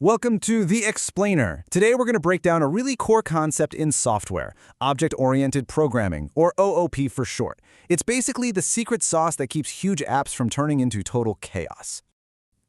Welcome to The Explainer. Today we're going to break down a really core concept in software, object-oriented programming, or OOP for short. It's basically the secret sauce that keeps huge apps from turning into total chaos.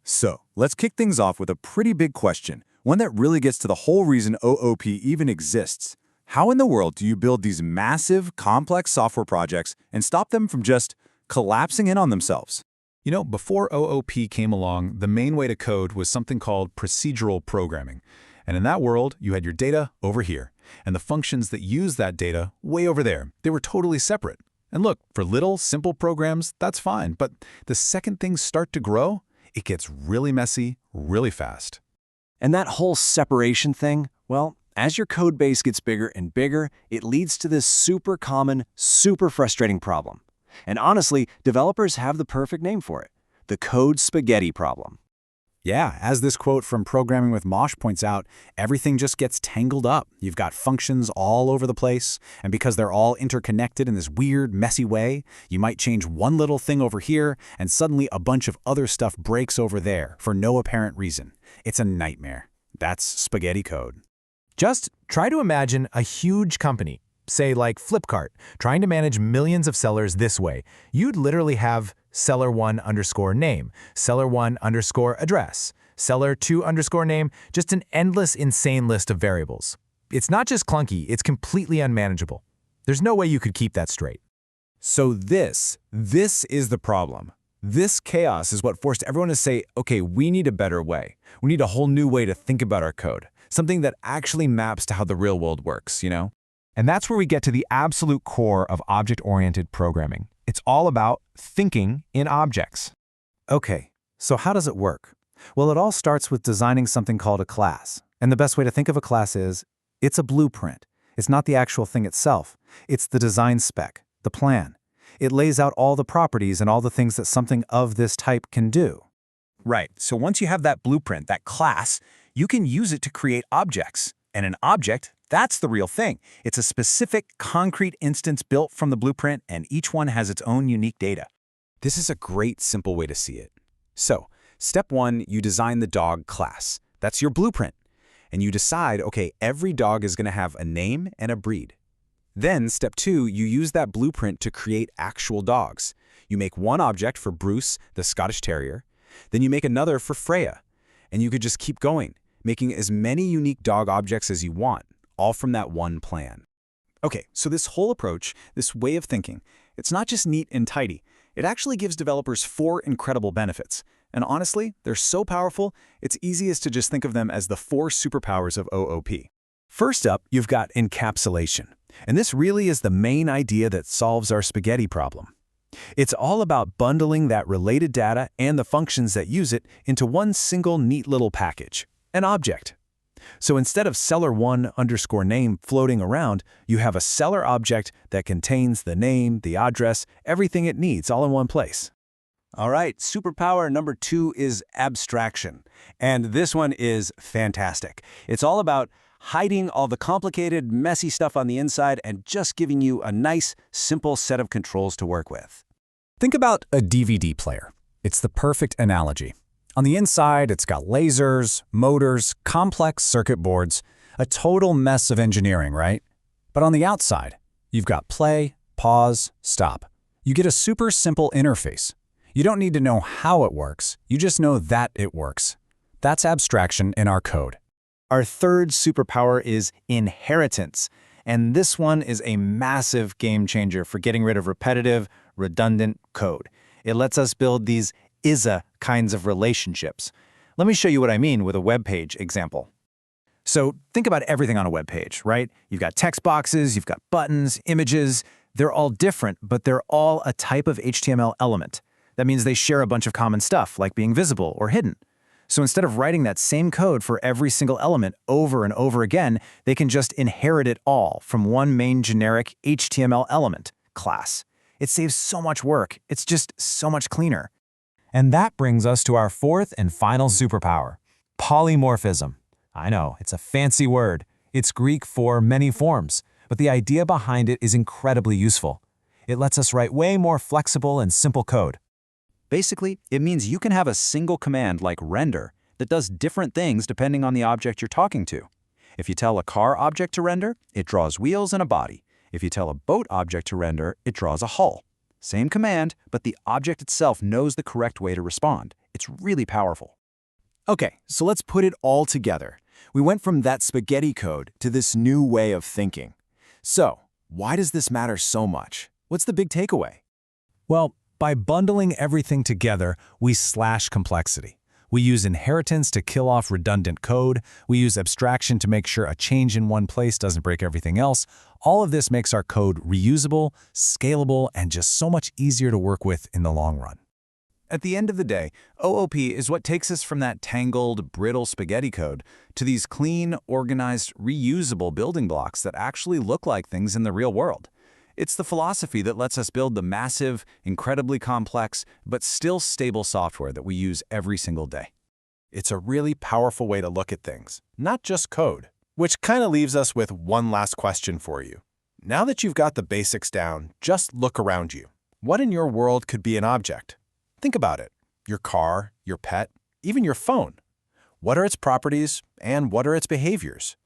So, let's kick things off with a pretty big question, one that really gets to the whole reason OOP even exists. How in the world do you build these massive, complex software projects and stop them from just collapsing in on themselves? You know, before OOP came along, the main way to code was something called procedural programming. And in that world, you had your data over here, and the functions that use that data way over there. They were totally separate. And look, for little, simple programs, that's fine. But the second things start to grow, it gets really messy, really fast. And that whole separation thing, well, as your code base gets bigger and bigger, it leads to this super common, super frustrating problem. And honestly, developers have the perfect name for it, the code spaghetti problem. Yeah, as this quote from Programming with Mosh points out, everything just gets tangled up. You've got functions all over the place, and because they're all interconnected in this weird, messy way, you might change one little thing over here, and suddenly a bunch of other stuff breaks over there for no apparent reason. It's a nightmare. That's spaghetti code. Just try to imagine a huge company, say like Flipkart, trying to manage millions of sellers this way. You'd literally have seller1_name, seller1_address, seller2_name, just an endless, insane list of variables. It's not just clunky, it's completely unmanageable. There's no way you could keep that straight. So this is the problem. This chaos is what forced everyone to say, okay, we need a better way. We need a whole new way to think about our code. Something that actually maps to how the real world works, you know? And that's where we get to the absolute core of object-oriented programming. It's all about thinking in objects. Okay, so how does it work? Well, it all starts with designing something called a class. And the best way to think of a class is, it's a blueprint. It's not the actual thing itself. It's the design spec, the plan. It lays out all the properties and all the things that something of this type can do. Right, so once you have that blueprint, that class, you can use it to create objects. And an object, that's the real thing. It's a specific, concrete instance built from the blueprint, and each one has its own unique data. This is a great, simple way to see it. So, step one, you design the dog class. That's your blueprint. And you decide, okay, every dog is going to have a name and a breed. Then, step two, you use that blueprint to create actual dogs. You make one object for Bruce, the Scottish Terrier. Then you make another for Freya. And you could just keep going, making as many unique dog objects as you want, all from that one plan. Okay, so this whole approach, this way of thinking, it's not just neat and tidy. It actually gives developers 4 incredible benefits. And honestly, they're so powerful, it's easiest to just think of them as the 4 superpowers of OOP. First up, you've got encapsulation. And this really is the main idea that solves our spaghetti problem. It's all about bundling that related data and the functions that use it into one single neat little package, an object. So instead of seller1_name floating around, you have a seller object that contains the name, the address, everything it needs all in one place. All right, superpower number 2 is abstraction. And this one is fantastic. It's all about hiding all the complicated, messy stuff on the inside and just giving you a nice, simple set of controls to work with. Think about a DVD player. It's the perfect analogy. On the inside, it's got lasers, motors, complex circuit boards, a total mess of engineering, right? But on the outside, you've got play, pause, stop. You get a super simple interface. You don't need to know how it works, you just know that it works. That's abstraction in our code. Our third superpower is inheritance. And this one is a massive game changer for getting rid of repetitive, redundant code. It lets us build these ISA kinds of relationships. Let me show you what I mean with a web page example. So think about everything on a web page, right? You've got text boxes, you've got buttons, images. They're all different, but they're all a type of HTML element. That means they share a bunch of common stuff, like being visible or hidden. So instead of writing that same code for every single element over and over again, they can just inherit it all from one main generic HTML element, class. It saves so much work. It's just so much cleaner. And that brings us to our fourth and final superpower, polymorphism. I know, it's a fancy word. It's Greek for many forms, but the idea behind it is incredibly useful. It lets us write way more flexible and simple code. Basically, it means you can have a single command like render that does different things depending on the object you're talking to. If you tell a car object to render, it draws wheels and a body. If you tell a boat object to render, it draws a hull. Same command, but the object itself knows the correct way to respond. It's really powerful. Okay, so let's put it all together. We went from that spaghetti code to this new way of thinking. So, why does this matter so much? What's the big takeaway? Well, by bundling everything together, we slash complexity. We use inheritance to kill off redundant code. We use abstraction to make sure a change in one place doesn't break everything else. All of this makes our code reusable, scalable, and just so much easier to work with in the long run. At the end of the day, OOP is what takes us from that tangled, brittle spaghetti code to these clean, organized, reusable building blocks that actually look like things in the real world. It's the philosophy that lets us build the massive, incredibly complex, but still stable software that we use every single day. It's a really powerful way to look at things, not just code. Which kind of leaves us with one last question for you. Now that you've got the basics down, just look around you. What in your world could be an object? Think about it. Your car, your pet, even your phone. What are its properties and what are its behaviors?